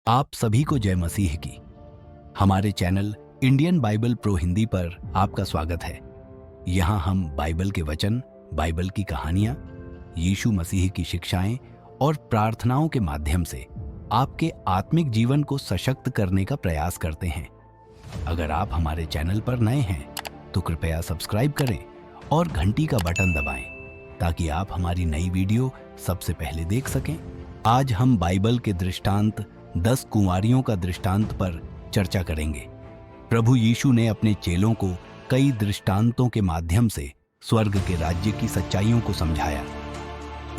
आप सभी को जय मसीह की। हमारे channel Indian Bible pro Hindi पर आपका स्वागत है। यहाँ हम बाइबल के वचन, बाइबल की कहानियाँ, यीशु मसीह की शिक्षाएं और प्रार्थनाओं के माध्यम से आपके आत्मिक जीवन को सशक्त करने का प्रयास करते हैं। अगर आप हमारे चैनल पर नए हैं तो कृपया सब्सक्राइब करें और घंटी का बटन दबाएं ताकि आप हमारी नई वीडियो सबसे पहले देख सकें। आज हम बाइबल के दृष्टांत 10 कुंवारियों का दृष्टांत पर चर्चा करेंगे। प्रभु यीशु ने अपने चेलों को कई दृष्टांतों के माध्यम से स्वर्ग के राज्य की सच्चाइयों को समझाया।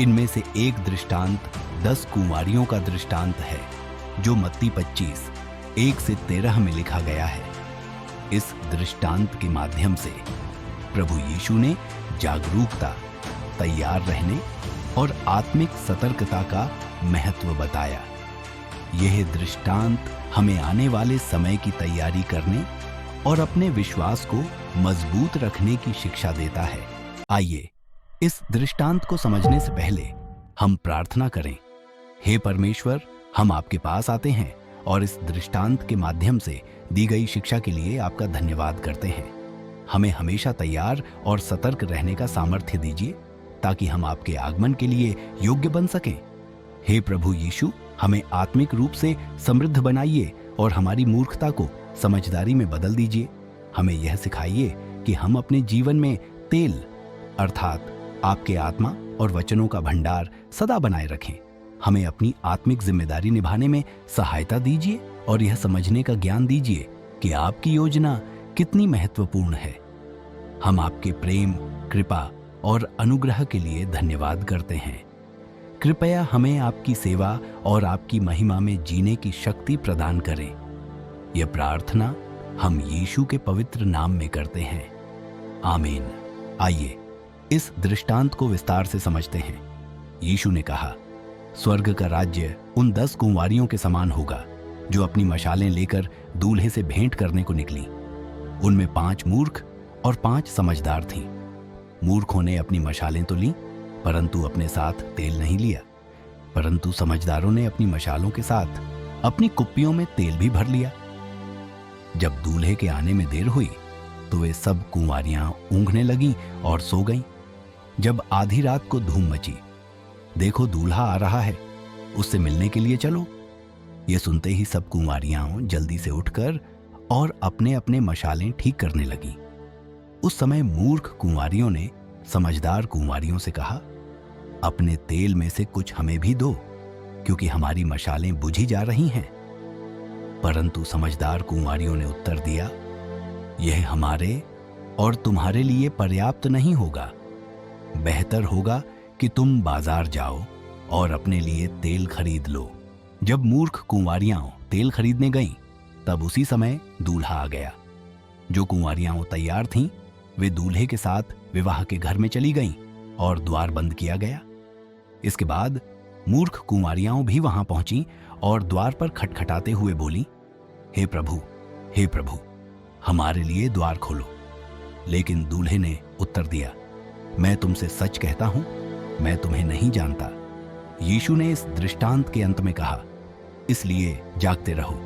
इनमें से एक दृष्टांत 10 कुंवारियों का दृष्टांत है जो मत्ती 25 1 से 13 में लिखा गया है। इस दृष्टांत के माध्यम से प्रभु यीशु ने जागरूकता, तैयार रहने और आत्मिक सतर्कता का महत्व बताया। यह दृष्टांत हमें आने वाले समय की तैयारी करने और अपने विश्वास को मजबूत रखने की शिक्षा देता है। आइए इस दृष्टांत को समझने से पहले हम प्रार्थना करें। हे परमेश्वर, हम आपके पास आते हैं और इस दृष्टांत के माध्यम से दी गई शिक्षा के लिए आपका धन्यवाद करते हैं। हमें हमेशा तैयार और सतर्क रहने का सामर्थ्य दीजिए ताकि हम आपके आगमन के लिए योग्य बन सकें। हे प्रभु यीशु, हमें आत्मिक रूप से समृद्ध बनाइए और हमारी मूर्खता को समझदारी में बदल दीजिए। हमें यह सिखाइए कि हम अपने जीवन में तेल अर्थात आपके आत्मा और वचनों का भंडार सदा बनाए रखें। हमें अपनी आत्मिक जिम्मेदारी निभाने में सहायता दीजिए और यह समझने का ज्ञान दीजिए कि आपकी योजना कितनी महत्वपूर्ण है। हम आपके प्रेम, कृपा और अनुग्रह के लिए धन्यवाद करते हैं। कृपया हमें आपकी सेवा और आपकी महिमा में जीने की शक्ति प्रदान करें। यह प्रार्थना हम यीशु के पवित्र नाम में करते हैं, आमीन। आइए इस दृष्टांत को विस्तार से समझते हैं। यीशु ने कहा, स्वर्ग का राज्य उन 10 कुंवारियों के समान होगा जो अपनी मशालें लेकर दूल्हे से भेंट करने को निकली। उनमें 5 मूर्ख और 5 समझदार थीं। मूर्खों ने अपनी मशालें तो लीं, परंतु अपने साथ तेल नहीं लिया। परंतु समझदारों ने अपनी मशालों के साथ अपनी कुप्पियों में तेल भी भर लिया। जब दूल्हे के आने में देर हुई तो वे सब कुंवारियां ऊँघने लगीं और सो गईं। जब आधी रात को धूम मची, देखो दूल्हा आ रहा है, उससे मिलने के लिए चलो। ये सुनते ही सब कुंवारियां जल्दी से उठकर और अपने अपने मशालें ठीक करने लगीं। उस समय मूर्ख कुंवारियों ने समझदार कुंवारियों से कहा, अपने तेल में से कुछ हमें भी दो, क्योंकि हमारी मशालें बुझी जा रही हैं। परंतु समझदार कुंवारियों ने उत्तर दिया, यह हमारे और तुम्हारे लिए पर्याप्त नहीं होगा। बेहतर होगा कि तुम बाजार जाओ और अपने लिए तेल खरीद लो। जब मूर्ख कुंवारियां तेल खरीदने गईं, तब उसी समय दूल्हा आ गया। जो कुंवारियां तैयार थीं, वे दूल्हे के साथ विवाह के घर में चली गईं और द्वार बंद किया गया। इसके बाद मूर्ख कुंवारियां भी वहां पहुंची और द्वार पर खटखटाते हुए बोली, हे प्रभु, हमारे लिए द्वार खोलो। लेकिन दूल्हे ने उत्तर दिया, मैं तुमसे सच कहता हूं, मैं तुम्हें नहीं जानता। यीशु ने इस दृष्टांत के अंत में कहा, इसलिए जागते रहो,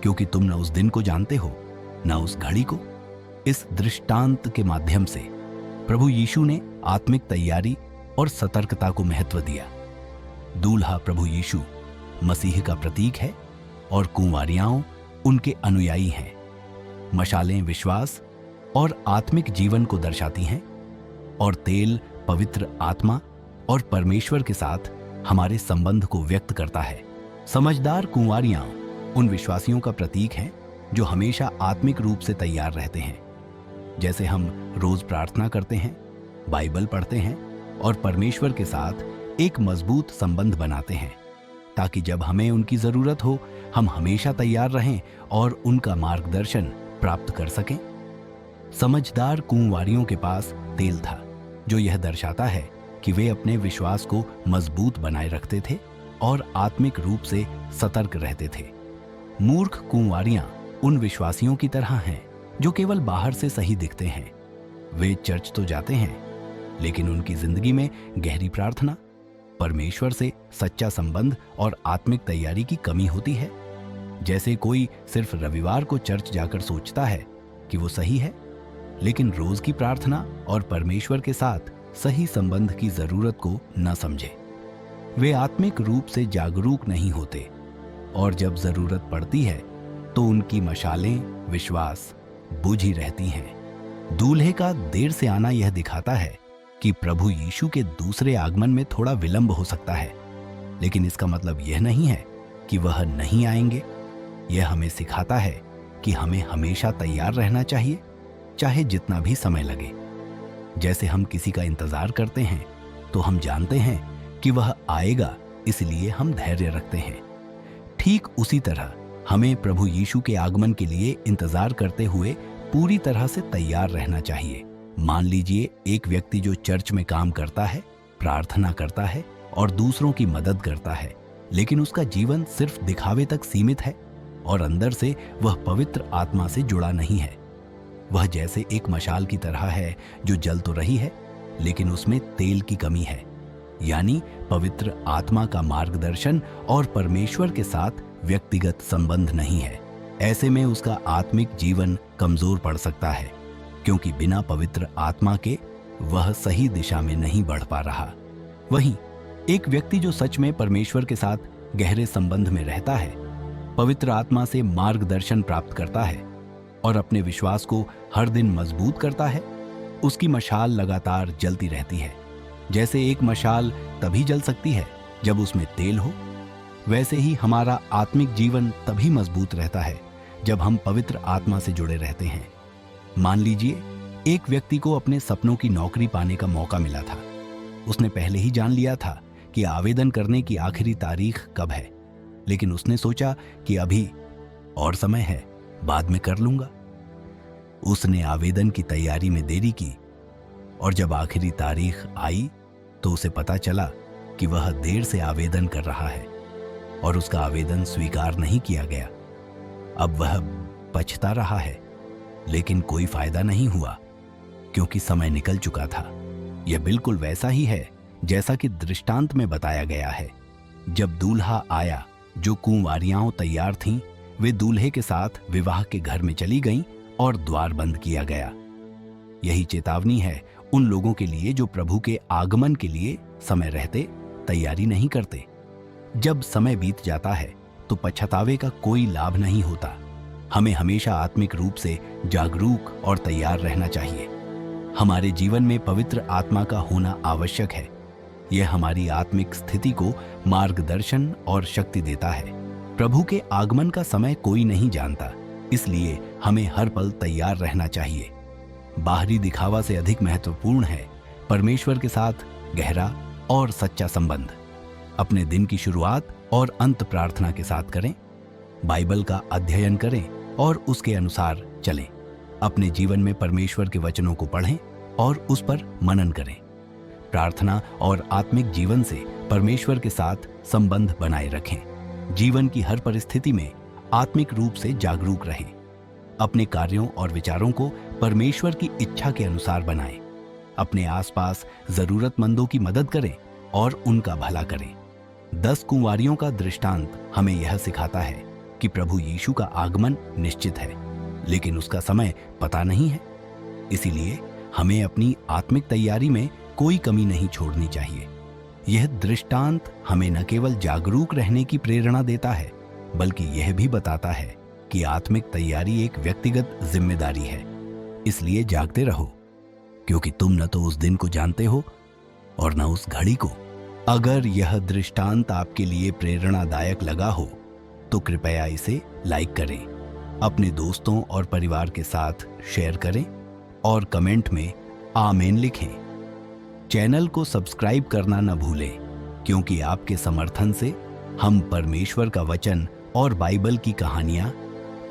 क्योंकि तुम न उस दिन को जानते हो न उस घड़ी को। इस दृष्टांत के माध्यम से प्रभु यीशु ने आत्मिक तैयारी और सतर्कता को महत्व दिया। दूल्हा प्रभु यीशु मसीह का प्रतीक है और कुंवारियां उनके अनुयायी हैं। मशालें विश्वास और आत्मिक जीवन को दर्शाती हैं और तेल पवित्र आत्मा और परमेश्वर के साथ हमारे संबंध को व्यक्त करता है। समझदार कुंवारियां उन विश्वासियों का प्रतीक हैं जो हमेशा आत्मिक रूप से तैयार रहते हैं। जैसे हम रोज प्रार्थना करते हैं, बाइबल पढ़ते हैं और परमेश्वर के साथ एक मजबूत संबंध बनाते हैं, ताकि जब हमें उनकी जरूरत हो हम हमेशा तैयार रहें और उनका मार्गदर्शन प्राप्त कर सकें। समझदार कुंवारियों के पास तेल था, जो यह दर्शाता है कि वे अपने विश्वास को मजबूत बनाए रखते थे और आत्मिक रूप से सतर्क रहते थे। मूर्ख कुंवारियां उन विश्वासियों की तरह हैं जो केवल बाहर से सही दिखते हैं। वे चर्च तो जाते हैं, लेकिन उनकी जिंदगी में गहरी प्रार्थना, परमेश्वर से सच्चा संबंध और आत्मिक तैयारी की कमी होती है। जैसे कोई सिर्फ रविवार को चर्च जाकर सोचता है कि वो सही है, लेकिन रोज की प्रार्थना और परमेश्वर के साथ सही संबंध की जरूरत को न समझे। वे आत्मिक रूप से जागरूक नहीं होते और जब जरूरत पड़ती है तो उनकी मशालें विश्वास बुझी रहती हैं। दूल्हे का देर से आना यह दिखाता है कि प्रभु यीशु के दूसरे आगमन में थोड़ा विलंब हो सकता है, लेकिन इसका मतलब यह नहीं है कि वह नहीं आएंगे। यह हमें सिखाता है कि हमें हमेशा तैयार रहना चाहिए, चाहे जितना भी समय लगे। जैसे हम किसी का इंतजार करते हैं तो हम जानते हैं कि वह आएगा, इसलिए हम धैर्य रखते हैं। ठीक उसी तरह हमें प्रभु यीशु के आगमन के लिए इंतजार करते हुए पूरी तरह से तैयार रहना चाहिए। मान लीजिए एक व्यक्ति जो चर्च में काम करता है, प्रार्थना करता है और दूसरों की मदद करता है, लेकिन उसका जीवन सिर्फ दिखावे तक सीमित है और अंदर से वह पवित्र आत्मा से जुड़ा नहीं है। वह जैसे एक मशाल की तरह है जो जल तो रही है, लेकिन उसमें तेल की कमी है, यानी पवित्र आत्मा का मार्गदर्शन और परमेश्वर के साथ व्यक्तिगत संबंध नहीं है। ऐसे में उसका आत्मिक जीवन कमजोर पड़ सकता है, क्योंकि बिना पवित्र आत्मा के वह सही दिशा में नहीं बढ़ पा रहा। वहीं एक व्यक्ति जो सच में परमेश्वर के साथ गहरे संबंध में रहता है, पवित्र आत्मा से मार्गदर्शन प्राप्त करता है और अपने विश्वास को हर दिन मजबूत करता है, उसकी मशाल लगातार जलती रहती है। जैसे एक मशाल तभी जल सकती है जब उसमें तेल हो, वैसे ही हमारा आत्मिक जीवन तभी मजबूत रहता है जब हम पवित्र आत्मा से जुड़े रहते हैं। मान लीजिए एक व्यक्ति को अपने सपनों की नौकरी पाने का मौका मिला था। उसने पहले ही जान लिया था कि आवेदन करने की आखिरी तारीख कब है, लेकिन उसने सोचा कि अभी और समय है, बाद में कर लूंगा। उसने आवेदन की तैयारी में देरी की और जब आखिरी तारीख आई तो उसे पता चला कि वह देर से आवेदन कर रहा है और उसका आवेदन स्वीकार नहीं किया गया। अब वह पछता रहा है, लेकिन कोई फायदा नहीं हुआ क्योंकि समय निकल चुका था। यह बिल्कुल वैसा ही है जैसा कि दृष्टांत में बताया गया है। जब दूल्हा आया, जो कुंवारियां तैयार थीं, वे दूल्हे के साथ विवाह के घर में चली गईं और द्वार बंद किया गया। यही चेतावनी है उन लोगों के लिए जो प्रभु के आगमन के लिए समय रहते तैयारी नहीं करते। जब समय बीत जाता है तो पछतावे का कोई लाभ नहीं होता। हमें हमेशा आत्मिक रूप से जागरूक और तैयार रहना चाहिए। हमारे जीवन में पवित्र आत्मा का होना आवश्यक है। यह हमारी आत्मिक स्थिति को मार्गदर्शन और शक्ति देता है। प्रभु के आगमन का समय कोई नहीं जानता, इसलिए हमें हर पल तैयार रहना चाहिए। बाहरी दिखावा से अधिक महत्वपूर्ण है परमेश्वर के साथ गहरा और सच्चा संबंध। अपने दिन की शुरुआत और अंत प्रार्थना के साथ करें, बाइबल का अध्ययन करें और उसके अनुसार चलें। अपने जीवन में परमेश्वर के वचनों को पढ़ें और उस पर मनन करें। प्रार्थना और आत्मिक जीवन से परमेश्वर के साथ संबंध बनाए रखें। जीवन की हर परिस्थिति में आत्मिक रूप से जागरूक रहें। अपने कार्यों और विचारों को परमेश्वर की इच्छा के अनुसार बनाएं। अपने आसपास जरूरतमंदों की मदद करें और उनका भला करें। 10 कुंवारियों का दृष्टांत हमें यह सिखाता है कि प्रभु यीशु का आगमन निश्चित है, लेकिन उसका समय पता नहीं है। इसीलिए हमें अपनी आत्मिक तैयारी में कोई कमी नहीं छोड़नी चाहिए। यह दृष्टांत हमें न केवल जागरूक रहने की प्रेरणा देता है, बल्कि यह भी बताता है कि आत्मिक तैयारी एक व्यक्तिगत जिम्मेदारी है। इसलिए जागते रहो, क्योंकि तुम न तो उस दिन को जानते हो और न उस घड़ी को। अगर यह दृष्टांत आपके लिए प्रेरणादायक लगा हो तो कृपया इसे लाइक करें, अपने दोस्तों और परिवार के साथ शेयर करें और कमेंट में आमीन लिखें। चैनल को सब्सक्राइब करना न भूलें, क्योंकि आपके समर्थन से हम परमेश्वर का वचन और बाइबल की कहानियां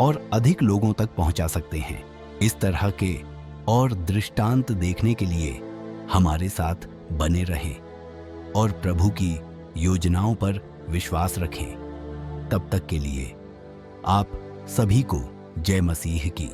और अधिक लोगों तक पहुंचा सकते हैं। इस तरह के और दृष्टांत देखने के लिए हमारे साथ बने रहें और प्रभु की योजनाओं पर विश्वास रखें। तब तक के लिए आप सभी को जय मसीह की।